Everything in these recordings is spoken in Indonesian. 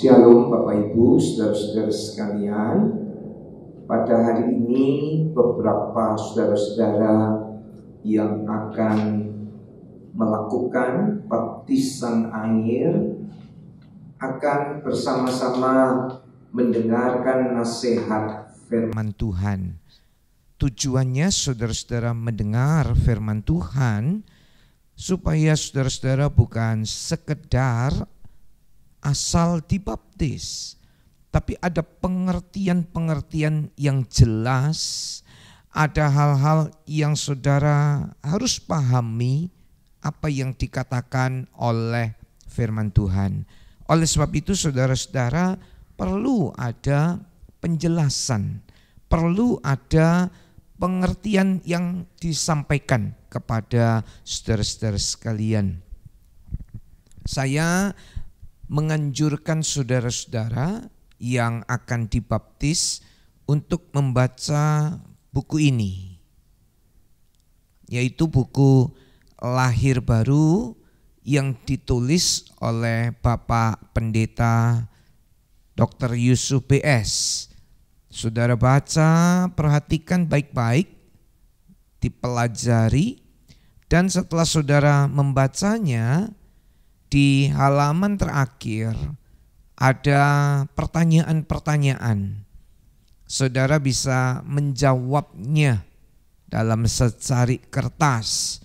Shalom Bapak Ibu, saudara-saudara sekalian. Pada hari ini beberapa saudara-saudara yang akan melakukan baptisan air akan bersama-sama mendengarkan nasihat firman Tuhan. Tujuannya saudara-saudara mendengar firman Tuhan supaya saudara-saudara bukan sekedar asal dibaptis, tapi ada pengertian-pengertian yang jelas, ada hal-hal yang saudara harus pahami apa yang dikatakan oleh firman Tuhan. Oleh sebab itu saudara-saudara perlu ada penjelasan, perlu ada pengertian yang disampaikan kepada saudara-saudara sekalian. Saya menganjurkan saudara-saudara yang akan dibaptis untuk membaca buku ini, yaitu buku Lahir Baru yang ditulis oleh Bapak Pendeta Dr. Yusuf B.S. Saudara baca, perhatikan baik-baik, dipelajari, dan setelah saudara membacanya, di halaman terakhir ada pertanyaan-pertanyaan. Saudara bisa menjawabnya dalam secari kertas.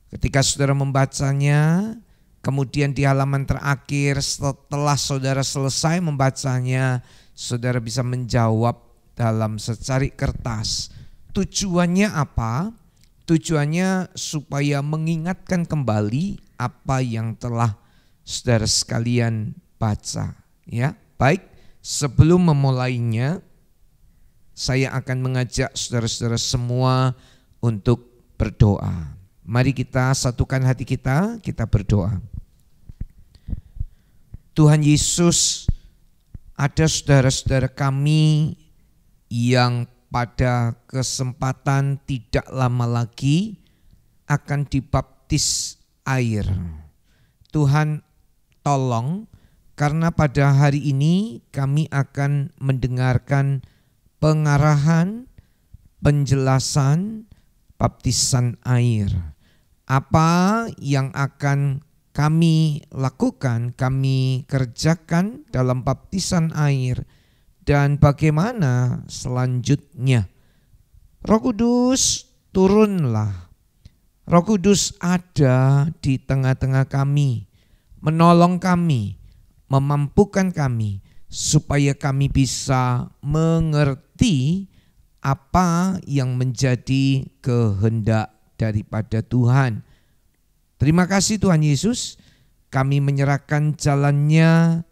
Ketika saudara membacanya, kemudian di halaman terakhir setelah saudara selesai membacanya, saudara bisa menjawab dalam secari kertas. Tujuannya apa? Tujuannya supaya mengingatkan kembali apa yang telah saudara sekalian baca, ya. Baik, sebelum memulainya, saya akan mengajak saudara-saudara semua untuk berdoa. Mari kita satukan hati kita berdoa. Tuhan Yesus, ada saudara-saudara kami yang pada kesempatan tidak lama lagi akan dibaptis air. Tuhan, tolong, karena pada hari ini kami akan mendengarkan pengarahan, penjelasan baptisan air. Apa yang akan kami lakukan, kami kerjakan dalam baptisan air, dan bagaimana selanjutnya. Roh Kudus, turunlah. Roh Kudus ada di tengah-tengah kami, menolong kami, memampukan kami, supaya kami bisa mengerti apa yang menjadi kehendak daripada Tuhan. Terima kasih Tuhan Yesus, kami menyerahkan jalannya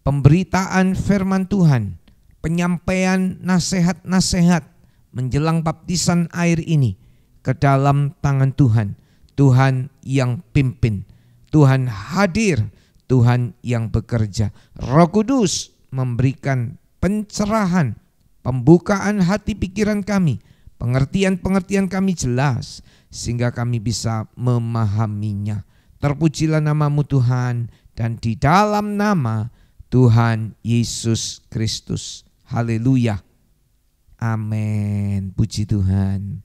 pemberitaan firman Tuhan, penyampaian nasihat-nasihat menjelang baptisan air ini ke dalam tangan Tuhan. Tuhan yang pimpin, Tuhan hadir, Tuhan yang bekerja. Roh Kudus memberikan pencerahan, pembukaan hati pikiran kami, pengertian-pengertian kami jelas, sehingga kami bisa memahaminya. Terpujilah namamu Tuhan, dan di dalam nama Tuhan Yesus Kristus. Haleluya. Amin. Puji Tuhan.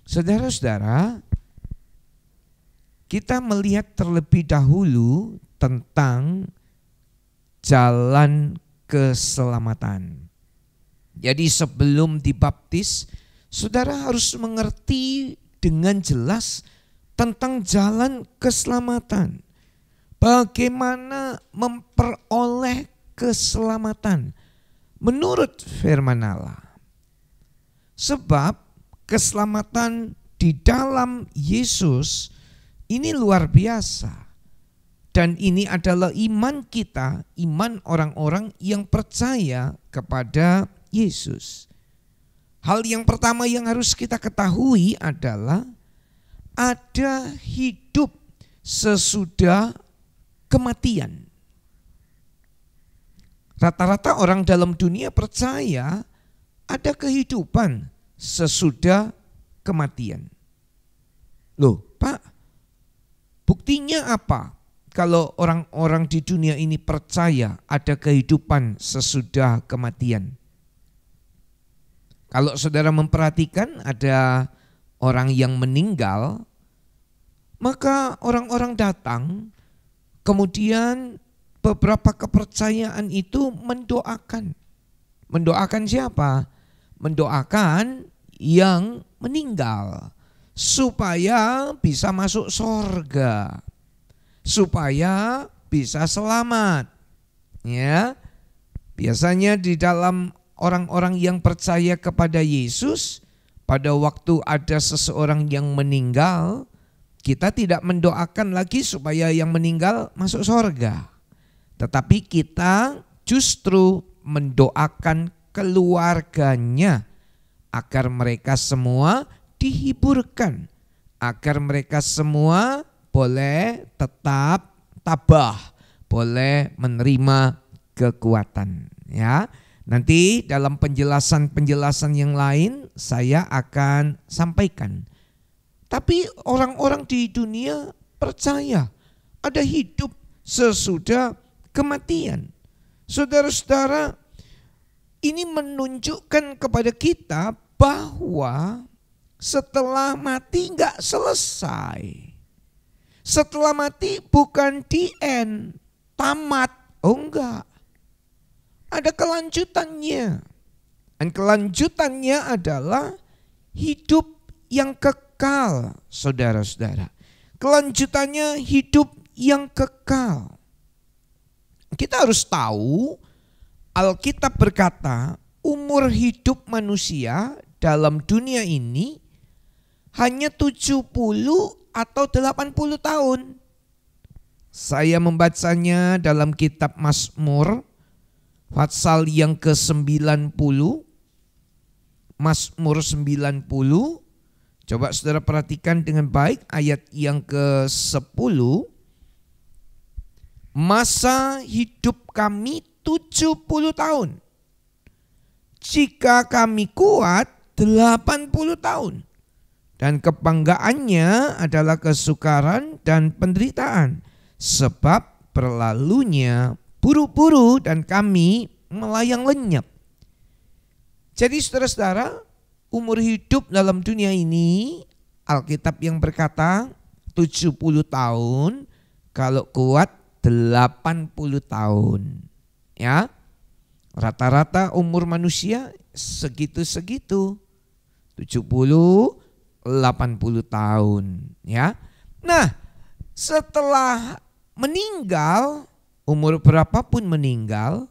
Saudara-saudara, kita melihat terlebih dahulu tentang jalan keselamatan. Jadi sebelum dibaptis, saudara harus mengerti dengan jelas tentang jalan keselamatan. Bagaimana memperoleh keselamatan menurut firman Allah. Sebab keselamatan di dalam Yesus ini luar biasa. Dan ini adalah iman kita, iman orang-orang yang percaya kepada Yesus. Hal yang pertama yang harus kita ketahui adalah ada hidup sesudah kematian. Rata-rata orang dalam dunia percaya ada kehidupan sesudah kematian. Loh Pak, buktinya apa? kalau orang-orang di dunia ini percaya ada kehidupan sesudah kematian. Kalau saudara memperhatikan ada orang yang meninggal, maka orang-orang datang, kemudian beberapa kepercayaan itu mendoakan. Mendoakan siapa? Mendoakan yang meninggal supaya bisa masuk surga, supaya bisa selamat. Ya, biasanya di dalam orang-orang yang percaya kepada Yesus, pada waktu ada seseorang yang meninggal, kita tidak mendoakan lagi supaya yang meninggal masuk surga, tetapi kita justru mendoakan keluarganya agar mereka semua dihiburkan, agar mereka semua boleh tetap tabah, boleh menerima kekuatan. Ya, nanti dalam penjelasan-penjelasan yang lain saya akan sampaikan. Tapi orang-orang di dunia percaya ada hidup sesudah kematian. Saudara-saudara, ini menunjukkan kepada kita bahwa setelah mati enggak selesai. Setelah mati bukan the end, tamat. Oh enggak. Ada kelanjutannya. Dan kelanjutannya adalah hidup yang kekal, saudara-saudara. Kelanjutannya hidup yang kekal. Kita harus tahu, Alkitab berkata umur hidup manusia dalam dunia ini hanya 70 atau 80 tahun. Saya membacanya dalam kitab Mazmur pasal yang ke-90, Mazmur 90. Coba saudara perhatikan dengan baik ayat yang ke-10. Masa hidup kami 70 tahun. Jika kami kuat 80 tahun. Dan kebanggaannya adalah kesukaran dan penderitaan. Sebab berlalunya buru-buru dan kami melayang lenyap. Jadi saudara-saudara, umur hidup dalam dunia ini, Alkitab yang berkata 70 tahun, kalau kuat 80 tahun. Ya, rata-rata umur manusia segitu-segitu, 70, 80 tahun. Ya, nah setelah meninggal, umur berapapun meninggal,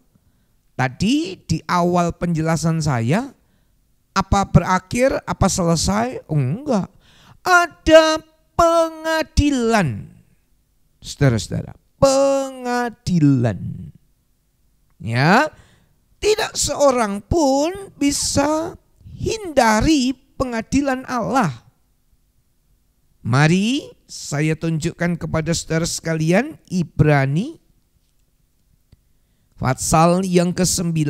tadi di awal penjelasan saya, apa berakhir, apa selesai? Oh, enggak. Ada pengadilan. Saudara-saudara, pengadilan. Ya, tidak seorang pun bisa hindari pengadilan Allah. Mari saya tunjukkan kepada saudara sekalian Ibrani pasal yang ke-9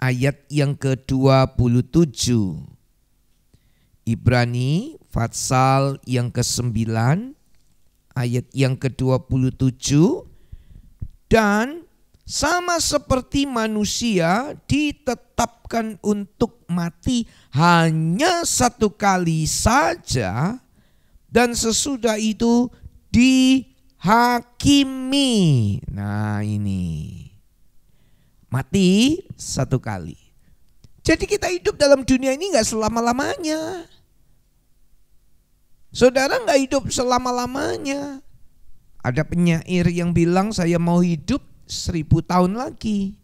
ayat yang ke-27. Ibrani pasal yang ke-9 ayat yang ke-27. Dan sama seperti manusia ditetapkan untuk mati hanya satu kali saja, dan sesudah itu dihakimi. Nah ini, mati satu kali. Jadi kita hidup dalam dunia ini gak selama-lamanya. Saudara gak hidup selama-lamanya. Ada penyair yang bilang saya mau hidup 1000 tahun lagi.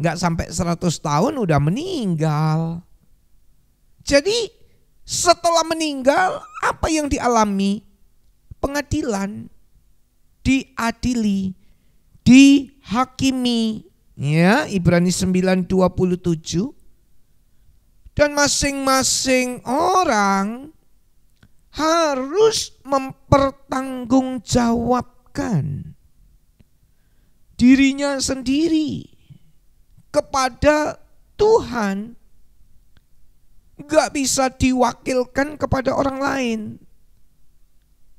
Gak sampai 100 tahun udah meninggal. Jadi setelah meninggal apa yang dialami? Pengadilan, diadili, dihakimi. Ya, Ibrani 9:27. Dan masing-masing orang harus mempertanggungjawabkan dirinya sendiri kepada Tuhan. Gak bisa diwakilkan kepada orang lain.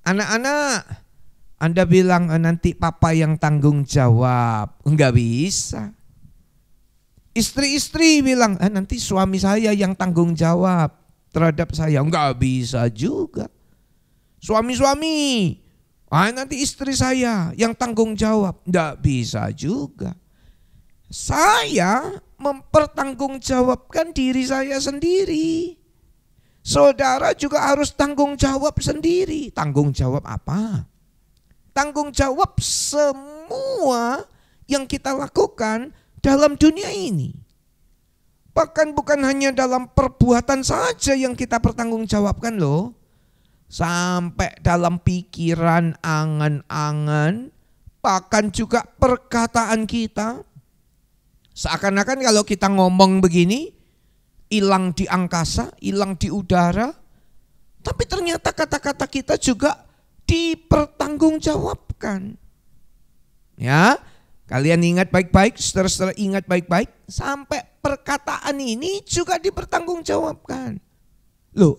Anak-anak, Anda bilang nanti papa yang tanggung jawab. Enggak bisa. Istri-istri bilang nanti suami saya yang tanggung jawab terhadap saya. Enggak bisa juga. Suami-suami, nanti istri saya yang tanggung jawab. Enggak bisa juga. Saya mempertanggungjawabkan diri saya sendiri. Saudara juga harus tanggung jawab sendiri. Tanggung jawab apa? Tanggung jawab semua yang kita lakukan dalam dunia ini. Bahkan bukan hanya dalam perbuatan saja yang kita pertanggungjawabkan loh. Sampai dalam pikiran, angan-angan, bahkan juga perkataan kita. Seakan-akan kalau kita ngomong begini, hilang di angkasa, hilang di udara. Tapi ternyata kata-kata kita juga dipertanggungjawabkan. Ya, kalian ingat baik-baik, saudara-saudara ingat baik-baik, sampai perkataan ini juga dipertanggungjawabkan. Loh,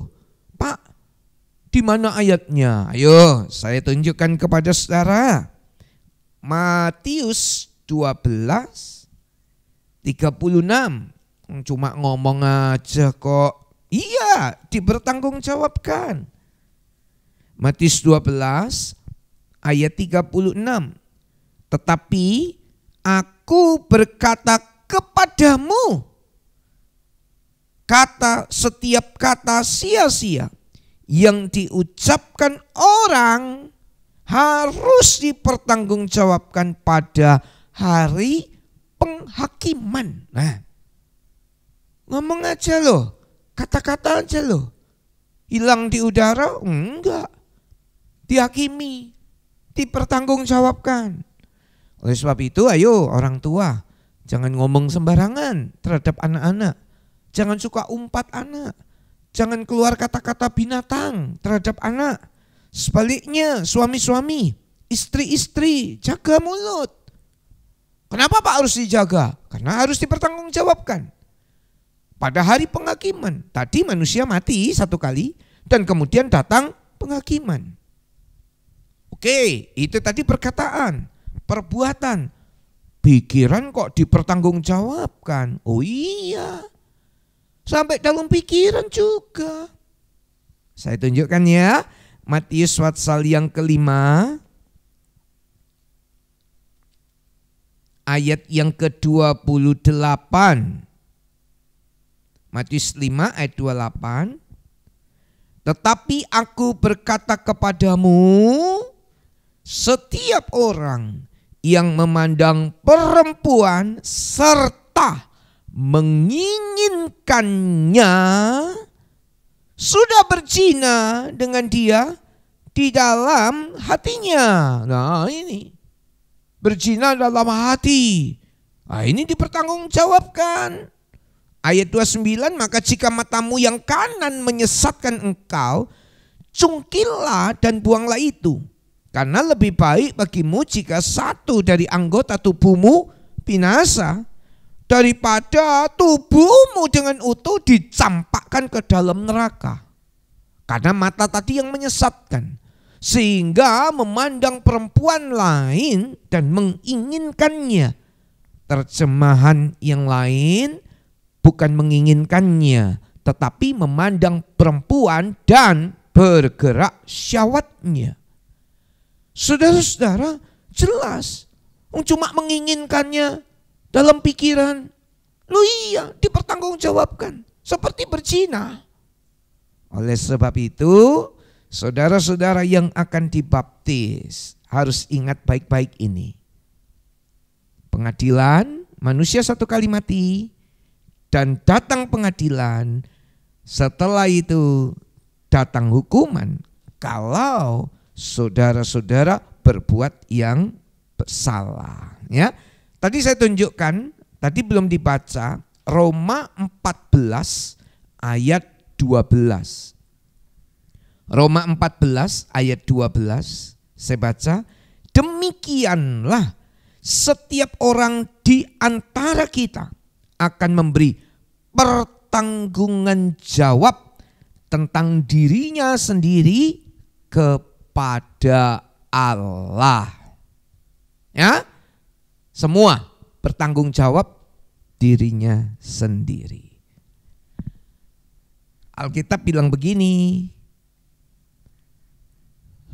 Pak, di mana ayatnya? Ayo, saya tunjukkan kepada saudara. Matius 12:36. Cuma ngomong aja kok. Iya, dipertanggungjawabkan. Matius 12 ayat 36. Tetapi aku berkata kepadamu, setiap kata sia-sia yang diucapkan orang harus dipertanggungjawabkan pada hari penghakiman. Nah, ngomong aja loh, kata-kata aja loh. Hilang di udara? Enggak. Dihakimi, dipertanggungjawabkan. Oleh sebab itu, ayo orang tua, jangan ngomong sembarangan terhadap anak-anak. Jangan suka umpat anak. Jangan keluar kata-kata binatang terhadap anak. Sebaliknya, suami-suami, istri-istri, jaga mulut. Kenapa Pak harus dijaga? Karena harus dipertanggungjawabkan. Pada hari penghakiman, tadi manusia mati satu kali dan kemudian datang penghakiman. Oke, itu tadi perkataan. Perbuatan, pikiran kok dipertanggungjawabkan. Oh iya, sampai dalam pikiran juga. Saya tunjukkan ya, Matius pasal yang kelima, ayat yang ke-28. Matius 5 ayat 28. Tetapi aku berkata kepadamu, setiap orang yang memandang perempuan serta menginginkannya sudah berzina dengan dia di dalam hatinya. Nah ini, berzina dalam hati. Nah ini dipertanggungjawabkan. Ayat 29, maka jika matamu yang kanan menyesatkan engkau, cungkillah dan buanglah itu. Karena lebih baik bagimu jika satu dari anggota tubuhmu binasa daripada tubuhmu dengan utuh dicampakkan ke dalam neraka. Karena mata tadi yang menyesatkan, sehingga memandang perempuan lain dan menginginkannya. Terjemahan yang lain, bukan menginginkannya, tetapi memandang perempuan dan bergerak syahwatnya. Saudara-saudara, jelas, cuma menginginkannya dalam pikiran. Loh iya, dipertanggungjawabkan seperti berzina. Oleh sebab itu, saudara-saudara yang akan dibaptis harus ingat baik-baik ini. Pengadilan, manusia satu kali mati dan datang pengadilan. Setelah itu datang hukuman kalau saudara-saudara berbuat yang salah. Ya, tadi saya tunjukkan, tadi belum dibaca, Roma 14 ayat 12. Roma 14 ayat 12, saya baca, demikianlah setiap orang di antara kita akan memberi pertanggungan jawab tentang dirinya sendiri kepada Allah. Ya, semua bertanggung jawab dirinya sendiri. Alkitab bilang begini,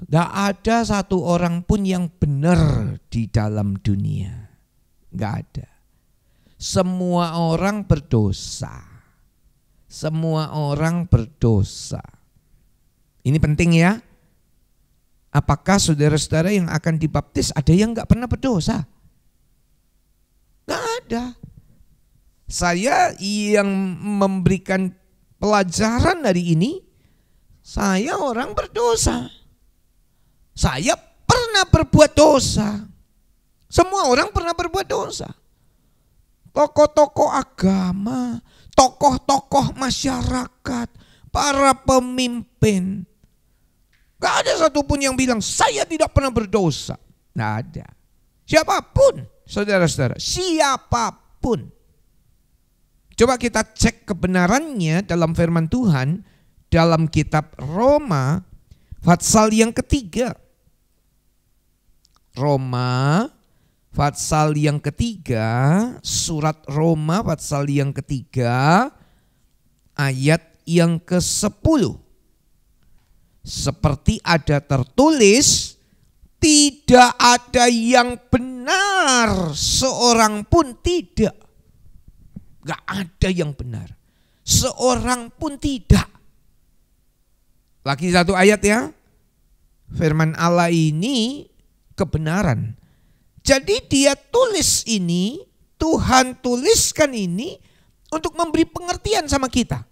gak ada satu orang pun yang benar di dalam dunia. Gak ada. Semua orang berdosa. Semua orang berdosa. Ini penting ya. Apakah saudara-saudara yang akan dibaptis ada yang gak pernah berdosa? Gak ada. Saya yang memberikan pelajaran hari ini, saya orang berdosa. Saya pernah berbuat dosa. Semua orang pernah berbuat dosa. Tokoh-tokoh agama, tokoh-tokoh masyarakat, para pemimpin. Gak ada satupun yang bilang saya tidak pernah berdosa. Gak ada. Siapapun, saudara-saudara, siapapun. Coba kita cek kebenarannya dalam firman Tuhan dalam kitab Roma pasal yang ketiga. Roma pasal yang ketiga, surat Roma pasal yang ketiga ayat yang ke-10. Seperti ada tertulis, tidak ada yang benar, seorang pun tidak. Gak ada yang benar. Seorang pun tidak. Lagi satu ayat ya. Firman Allah ini kebenaran. Jadi dia tulis ini, Tuhan tuliskan ini untuk memberi pengertian sama kita.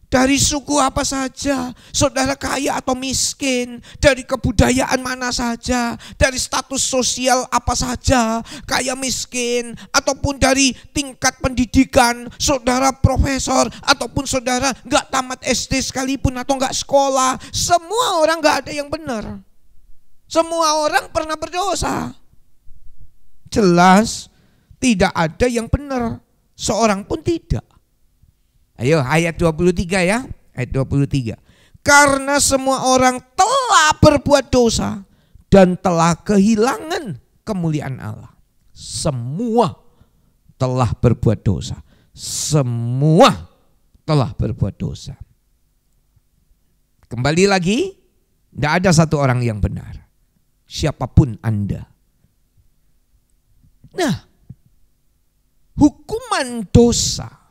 Dari suku apa saja, saudara kaya atau miskin, dari kebudayaan mana saja, dari status sosial apa saja, kaya miskin, ataupun dari tingkat pendidikan, saudara profesor, ataupun saudara gak tamat SD sekalipun atau gak sekolah, semua orang gak ada yang benar. Semua orang pernah berdosa. Jelas tidak ada yang benar, seorang pun tidak. Ayo ayat 23 ya, ayat 23. Karena semua orang telah berbuat dosa dan telah kehilangan kemuliaan Allah. Semua telah berbuat dosa. Semua telah berbuat dosa. Kembali lagi, tidak ada satu orang yang benar. Siapapun Anda. Nah, hukuman dosa.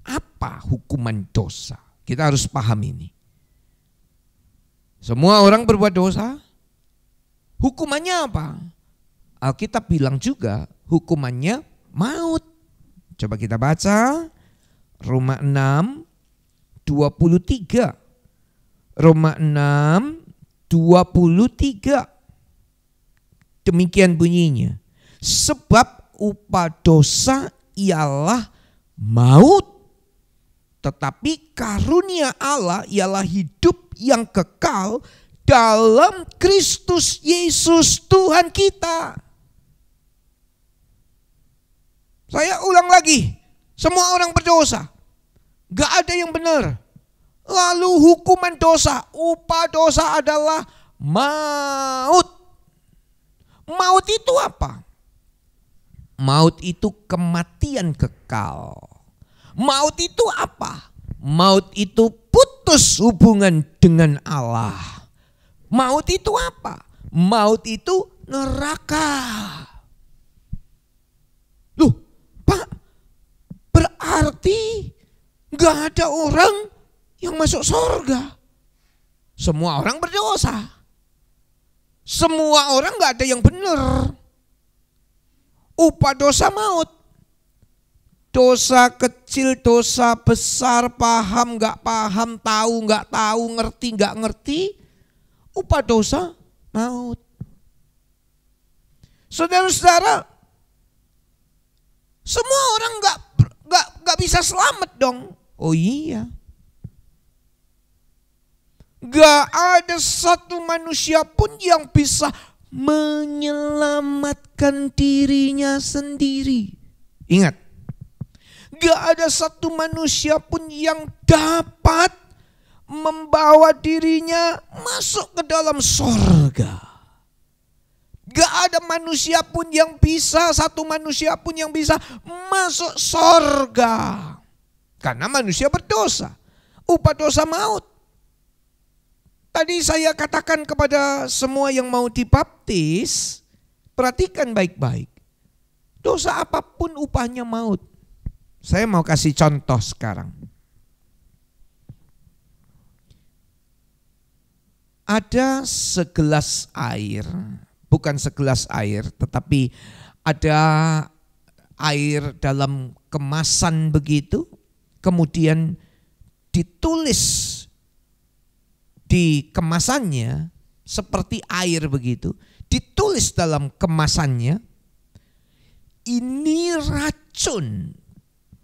Apa hukuman dosa? Kita harus paham ini. Semua orang berbuat dosa. Hukumannya apa? Alkitab bilang juga hukumannya maut. Coba kita baca Roma 6, 23. Roma 6, 23. Demikian bunyinya. Sebab upah dosa ialah maut. Tetapi karunia Allah ialah hidup yang kekal dalam Kristus Yesus Tuhan kita. Saya ulang lagi, semua orang berdosa. Gak ada yang benar. Lalu hukuman dosa, upah dosa adalah maut. Maut itu apa? Maut itu kematian kekal. Maut itu apa? Maut itu putus hubungan dengan Allah. Maut itu apa? Maut itu neraka. Loh, Pak, berarti gak ada orang yang masuk surga. Semua orang berdosa. Semua orang gak ada yang benar. Upah dosa maut. Dosa kecil, dosa besar, paham gak paham, tahu gak tahu, ngerti gak ngerti, upah dosa maut. Saudara-saudara, semua orang gak bisa selamat dong. Oh iya. Gak ada satu manusia pun yang bisa menyelamatkan dirinya sendiri. Ingat. Gak ada satu manusia pun yang dapat membawa dirinya masuk ke dalam sorga. Gak ada manusia pun yang bisa, satu manusia pun yang bisa masuk sorga. Karena manusia berdosa. Upah dosa maut. Tadi saya katakan kepada semua yang mau dibaptis, perhatikan baik-baik. Dosa apapun upahnya maut. Saya mau kasih contoh sekarang. Ada segelas air, bukan segelas air, tetapi ada air dalam kemasan begitu, kemudian ditulis di kemasannya seperti air begitu, ditulis dalam kemasannya, ini racun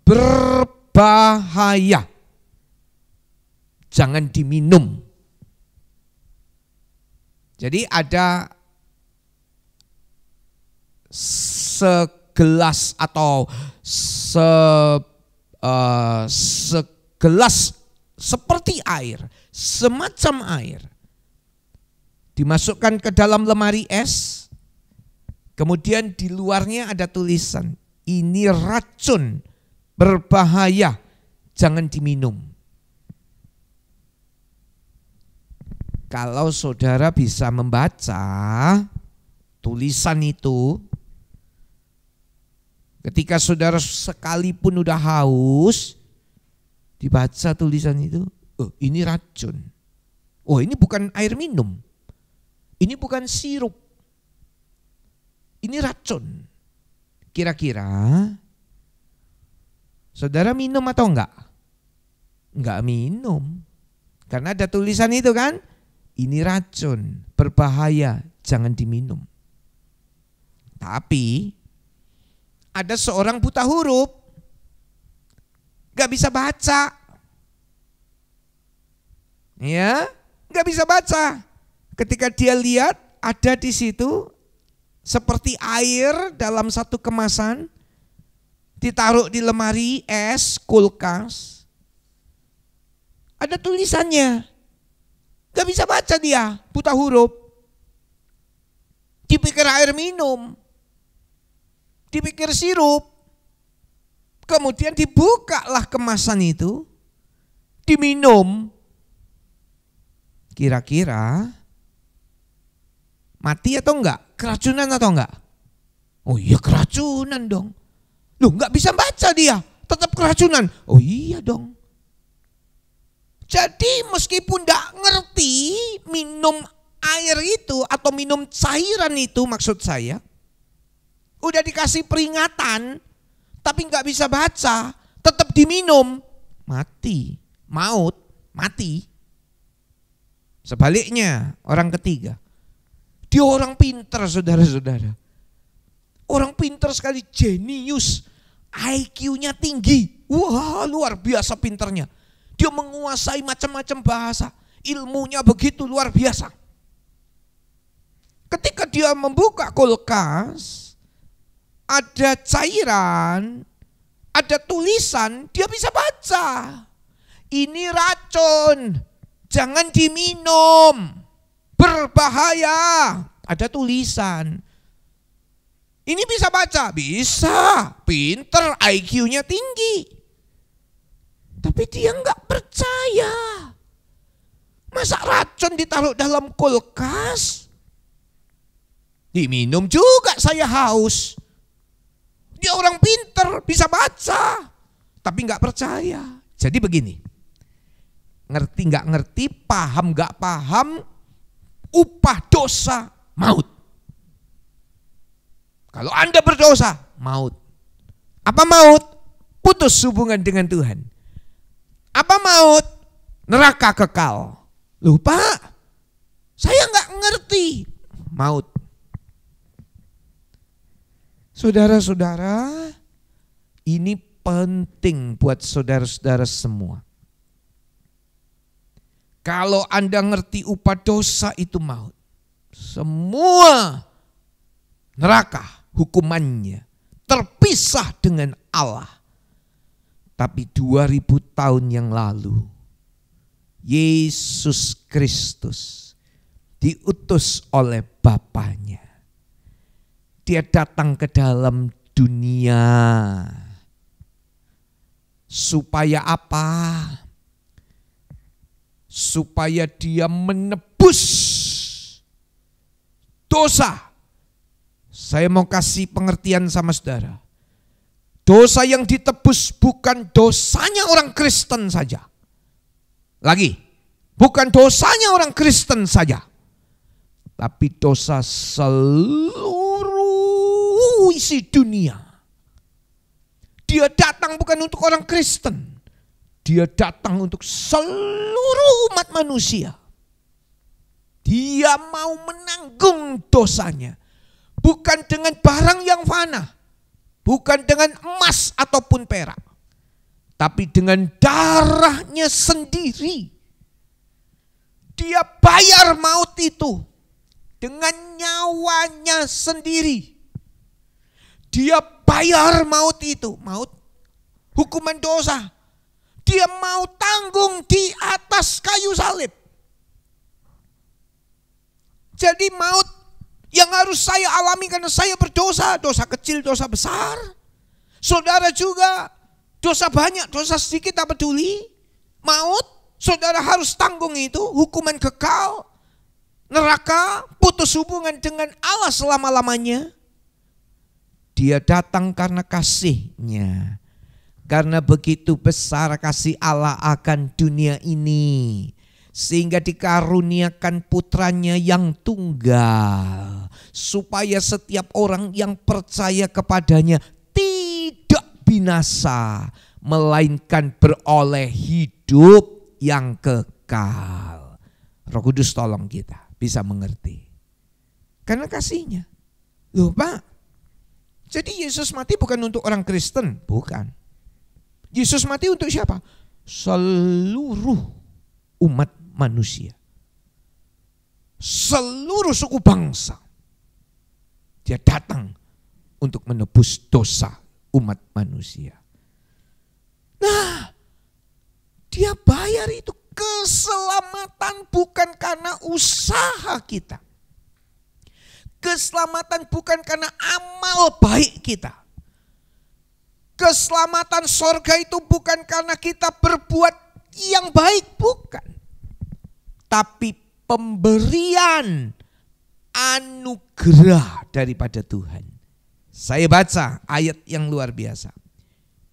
berbahaya, jangan diminum. Jadi ada segelas atau segelas seperti air, semacam air, dimasukkan ke dalam lemari es, kemudian di luarnya ada tulisan, ini racun berbahaya, jangan diminum. Kalau saudara bisa membaca tulisan itu, ketika saudara sekalipun udah haus, dibaca tulisan itu, oh ini racun. Oh ini bukan air minum, ini bukan sirup, ini racun. Kira-kira saudara minum atau enggak? Enggak minum. Karena ada tulisan itu kan, ini racun, berbahaya, jangan diminum. Tapi ada seorang buta huruf, gak bisa baca. Ya, gak bisa baca. Ketika dia lihat ada di situ seperti air dalam satu kemasan, ditaruh di lemari es, kulkas. Ada tulisannya. Gak bisa baca dia, buta huruf. Dipikir air minum, dipikir sirup. Kemudian dibukalah kemasan itu, diminum. Kira-kira mati atau enggak? Keracunan atau enggak? Oh iya keracunan dong. Loh enggak bisa baca dia, tetap keracunan. Oh iya dong. Jadi meskipun enggak ngerti minum air itu atau minum cairan itu, maksud saya, udah dikasih peringatan tapi enggak bisa baca, tetap diminum, mati, maut, mati. Sebaliknya orang ketiga, dia orang pintar saudara-saudara. Orang pintar sekali, jenius, IQ-nya tinggi, wah luar biasa pintarnya. Dia menguasai macam-macam bahasa, ilmunya begitu luar biasa. Ketika dia membuka kulkas, ada cairan, ada tulisan, dia bisa baca. Ini racun, jangan diminum, berbahaya. Ada tulisan. Ini bisa baca? Bisa, pinter, IQ-nya tinggi. Tapi dia enggak percaya. Masa racun ditaruh dalam kulkas? Diminum juga, saya haus. Dia orang pinter, bisa baca, tapi enggak percaya. Jadi begini, ngerti enggak ngerti, paham enggak paham, upah dosa maut. Kalau Anda berdosa, maut. Apa maut? Putus hubungan dengan Tuhan. Apa maut? Neraka kekal. Lupa, saya enggak ngerti. Maut. Saudara-saudara, ini penting buat saudara-saudara semua. Kalau Anda ngerti upah dosa itu maut, semua neraka hukumannya, terpisah dengan Allah. Tapi 2000 tahun yang lalu, Yesus Kristus diutus oleh Bapanya. Dia datang ke dalam dunia. Supaya apa? Supaya dia menebus dosa. Saya mau kasih pengertian sama saudara. Dosa yang ditebus bukan dosanya orang Kristen saja. Lagi, bukan dosanya orang Kristen saja. Tapi dosa seluruh isi dunia. Dia datang bukan untuk orang Kristen. Dia datang untuk seluruh umat manusia. Dia mau menanggung dosanya. Bukan dengan barang yang fana. Bukan dengan emas ataupun perak. Tapi dengan darahnya sendiri. Dia bayar maut itu. Dengan nyawanya sendiri. Dia bayar maut itu. Maut, hukuman dosa. Dia mau tanggung di atas kayu salib. Jadi maut yang harus saya alami karena saya berdosa. Dosa kecil, dosa besar. Saudara juga dosa banyak, dosa sedikit tak peduli. Maut, saudara harus tanggung itu. Hukuman kekal, neraka, putus hubungan dengan Allah selama-lamanya. Dia datang karena kasih-Nya. Karena begitu besar kasih Allah akan dunia ini. Sehingga dikaruniakan putranya yang tunggal. Supaya setiap orang yang percaya kepadanya tidak binasa. Melainkan beroleh hidup yang kekal. Roh Kudus tolong kita bisa mengerti. Karena kasih-Nya. Loh Pak, jadi Yesus mati bukan untuk orang Kristen? Bukan. Yesus mati untuk siapa? Seluruh umat manusia. Seluruh suku bangsa. Dia datang untuk menebus dosa umat manusia. Nah, dia bayar itu. Keselamatan bukan karena usaha kita. Keselamatan bukan karena amal baik kita. Keselamatan sorga itu bukan karena kita berbuat yang baik, bukan. Tapi pemberian anugerah daripada Tuhan. Saya baca ayat yang luar biasa.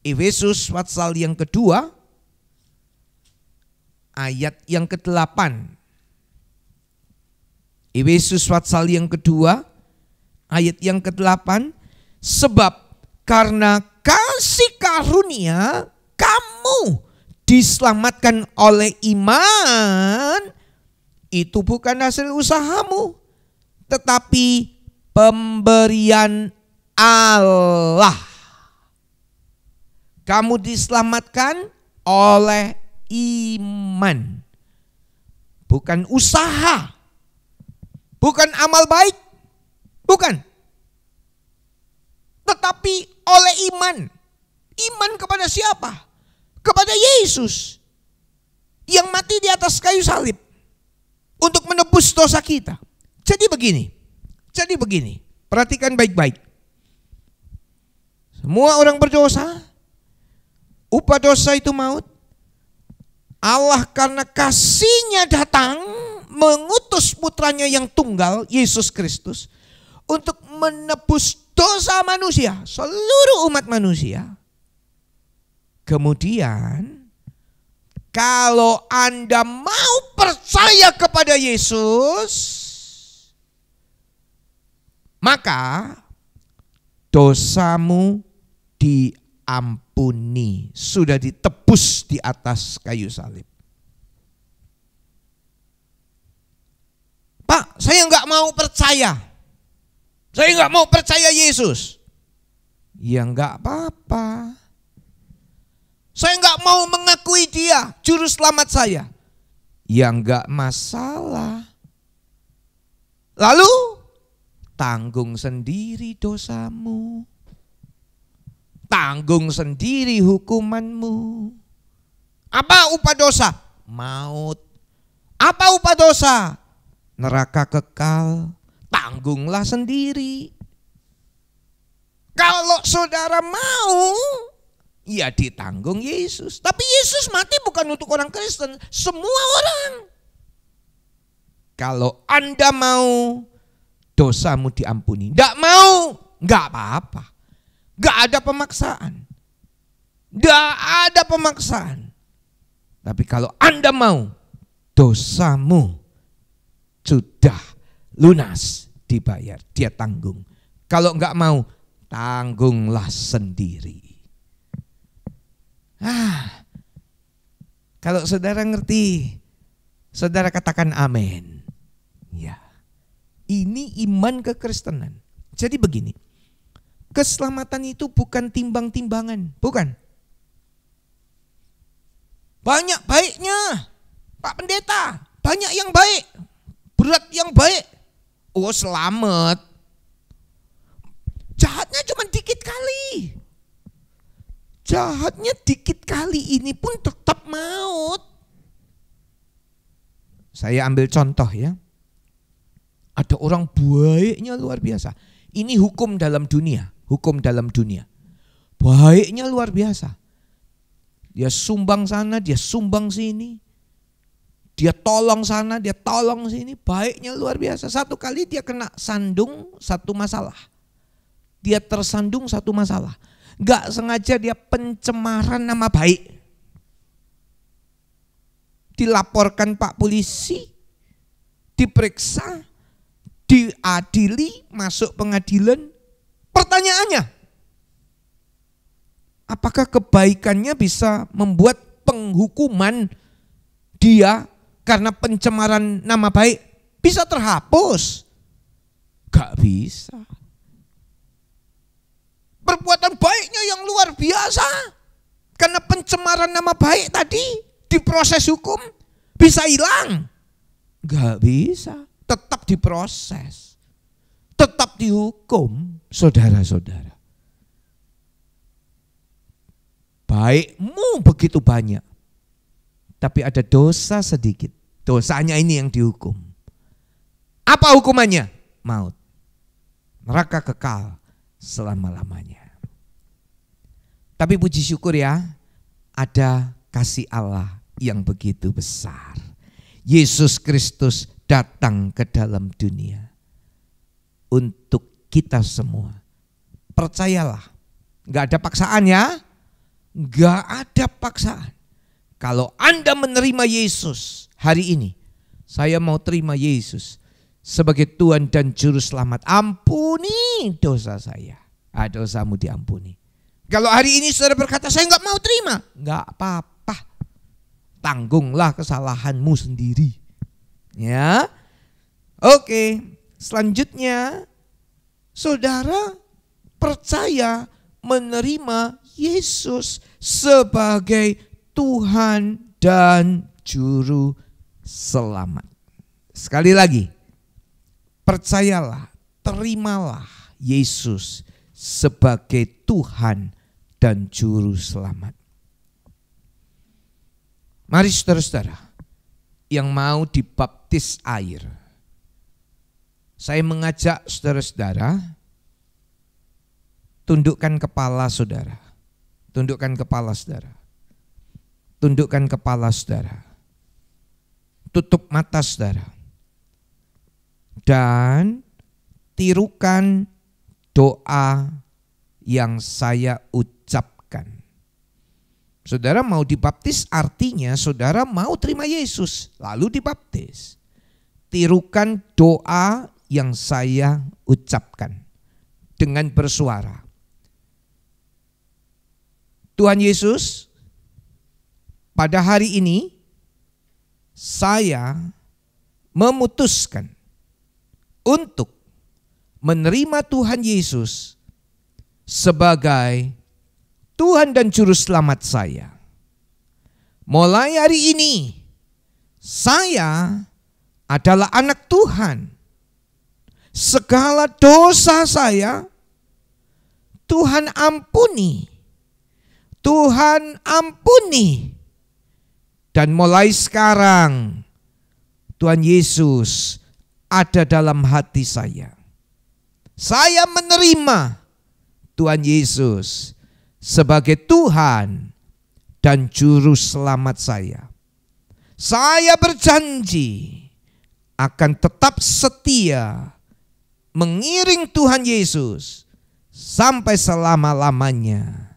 Efesus pasal yang kedua, ayat yang ke-8. Efesus pasal yang kedua, ayat yang ke-8. Sebab karena kasih karunia kamu diselamatkan oleh iman. Itu bukan hasil usahamu, tetapi pemberian Allah. Kamu diselamatkan oleh iman. Bukan usaha. Bukan amal baik. Bukan. Tetapi oleh iman. Iman kepada siapa? Kepada Yesus. Yang mati di atas kayu salib. Untuk menebus dosa kita. Jadi begini. Perhatikan baik-baik. Semua orang berdosa. Upah dosa itu maut. Allah karena kasih-Nya datang. Mengutus putranya yang tunggal. Yesus Kristus. Untuk menebus dosa manusia. Seluruh umat manusia. Kemudian. Kalau Anda mau percaya kepada Yesus. Maka. Dosamu diampuni. Sudah ditebus di atas kayu salib. Pak, saya enggak mau percaya. Saya enggak mau percaya Yesus. Ya enggak apa-apa. Saya enggak mau mengakui Dia juru selamat saya. Ya enggak masalah. Lalu tanggung sendiri dosamu. Tanggung sendiri hukumanmu. Apa upah dosa? Maut. Apa upah dosa? Neraka kekal. Tanggunglah sendiri. Kalau saudara mau, ya ditanggung Yesus. Tapi Yesus mati bukan untuk orang Kristen, semua orang. Kalau Anda mau, dosamu diampuni. Tidak mau, nggak apa-apa. Nggak ada pemaksaan. Nggak ada pemaksaan. Tapi kalau Anda mau, dosamu sudah lunas, dibayar, dia tanggung. Kalau nggak mau, tanggunglah sendiri. Kalau saudara ngerti, saudara katakan amin. Ya, ini iman kekristenan. Jadi begini, keselamatan itu bukan timbang-timbangan, bukan. Banyak baiknya, Pak Pendeta, banyak yang baik, berat yang baik. Oh selamat. Jahatnya cuma dikit kali. Jahatnya dikit kali ini pun tetap maut. Saya ambil contoh ya. Ada orang baiknya luar biasa. Ini hukum dalam dunia, hukum dalam dunia. Baiknya luar biasa. Dia sumbang sana, dia sumbang sini. Dia tolong sana, dia tolong sini. Baiknya luar biasa. Satu kali dia kena sandung satu masalah. Dia tersandung satu masalah. Gak sengaja dia pencemaran nama baik. Dilaporkan Pak Polisi, diperiksa, diadili, masuk pengadilan. Pertanyaannya, apakah kebaikannya bisa membuat penghukuman dia karena pencemaran nama baik bisa terhapus? Gak bisa. Perbuatan baiknya yang luar biasa karena pencemaran nama baik tadi diproses hukum bisa hilang? Gak bisa. Tetap diproses, tetap dihukum, saudara-saudara. Baikmu begitu banyak, tapi ada dosa sedikit. Dosanya ini yang dihukum. Apa hukumannya? Maut. Neraka kekal selama-lamanya. Tapi puji syukur ya, ada kasih Allah yang begitu besar. Yesus Kristus datang ke dalam dunia untuk kita semua. Percayalah, gak ada paksaan ya. Gak ada paksaan. Kalau Anda menerima Yesus hari ini, saya mau terima Yesus sebagai Tuhan dan Juru Selamat. Ampuni dosa saya. Dosamu diampuni. Kalau hari ini saudara berkata saya gak mau terima, gak apa-apa. Tanggunglah kesalahanmu sendiri. Ya, oke. Selanjutnya, saudara percaya menerima Yesus sebagai Tuhan dan Juru Selamat. Sekali lagi, percayalah, terimalah Yesus sebagai Tuhan dan Juru Selamat. Mari saudara-saudara yang mau dibaptis air, saya mengajak saudara-saudara, tundukkan kepala saudara, tundukkan kepala saudara, tundukkan kepala saudara, tutup mata saudara, dan tirukan doa yang saya ucapkan. Saudara mau dibaptis artinya saudara mau terima Yesus lalu dibaptis. Tirukan doa yang saya ucapkan dengan bersuara. Tuhan Yesus, pada hari ini saya memutuskan untuk menerima Tuhan Yesus sebagai Tuhan dan Juru Selamat saya. Mulai hari ini saya adalah anak Tuhan. Segala dosa saya Tuhan ampuni. Tuhan ampuni. Dan mulai sekarang Tuhan Yesus ada dalam hati saya. Saya menerima Tuhan Yesus sebagai Tuhan dan Juru Selamat saya. Saya berjanji akan tetap setia mengiring Tuhan Yesus sampai selama-lamanya.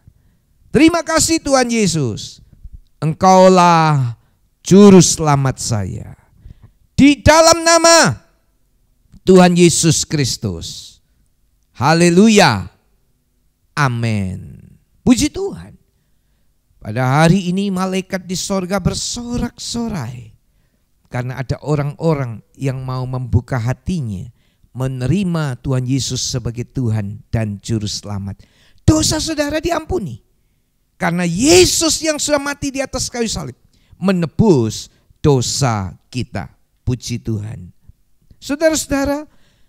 Terima kasih Tuhan Yesus, Engkaulah Juru Selamat saya. Di dalam nama Tuhan Yesus Kristus. Haleluya. Amin. Puji Tuhan. Pada hari ini malaikat di sorga bersorak-sorai. Karena ada orang-orang yang mau membuka hatinya, menerima Tuhan Yesus sebagai Tuhan dan Juru Selamat. Dosa saudara diampuni. Karena Yesus yang sudah mati di atas kayu salib menebus dosa kita. Puji Tuhan. Saudara-saudara,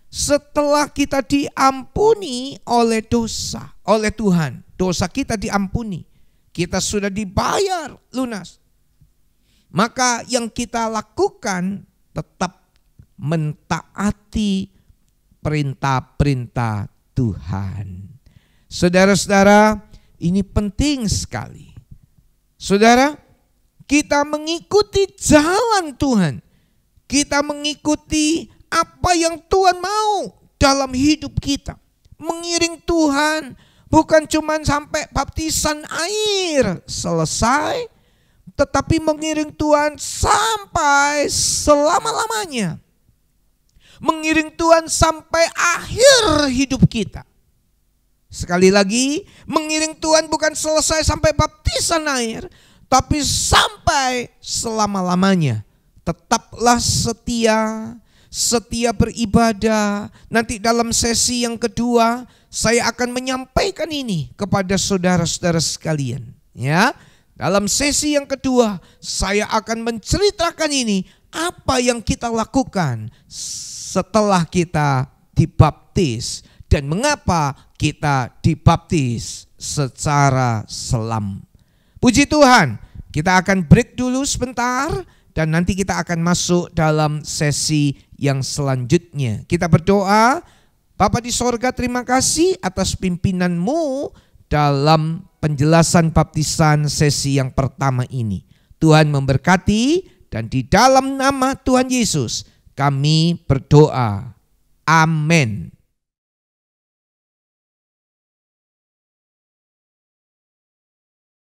setelah kita diampuni oleh dosa, oleh Tuhan, dosa kita diampuni, kita sudah dibayar lunas. Maka yang kita lakukan tetap mentaati perintah-perintah Tuhan. Saudara-saudara, ini penting sekali. Saudara, kita mengikuti jalan Tuhan. Kita mengikuti apa yang Tuhan mau dalam hidup kita. Mengiring Tuhan bukan cuma sampai baptisan air selesai, tetapi mengiring Tuhan sampai selama-lamanya. Mengiring Tuhan sampai akhir hidup kita. Sekali lagi, mengiring Tuhan bukan selesai sampai baptisan air, tapi sampai selama-lamanya. Tetaplah setia, setia beribadah. Nanti dalam sesi yang kedua, saya akan menyampaikan ini kepada saudara-saudara sekalian. Ya, dalam sesi yang kedua, saya akan menceritakan ini, apa yang kita lakukan setelah kita dibaptis. Dan mengapa kita dibaptis secara selam. Puji Tuhan, kita akan break dulu sebentar dan nanti kita akan masuk dalam sesi yang selanjutnya. Kita berdoa. Bapa di sorga, terima kasih atas pimpinanmu dalam penjelasan baptisan sesi yang pertama ini. Tuhan memberkati dan di dalam nama Tuhan Yesus kami berdoa. Amin.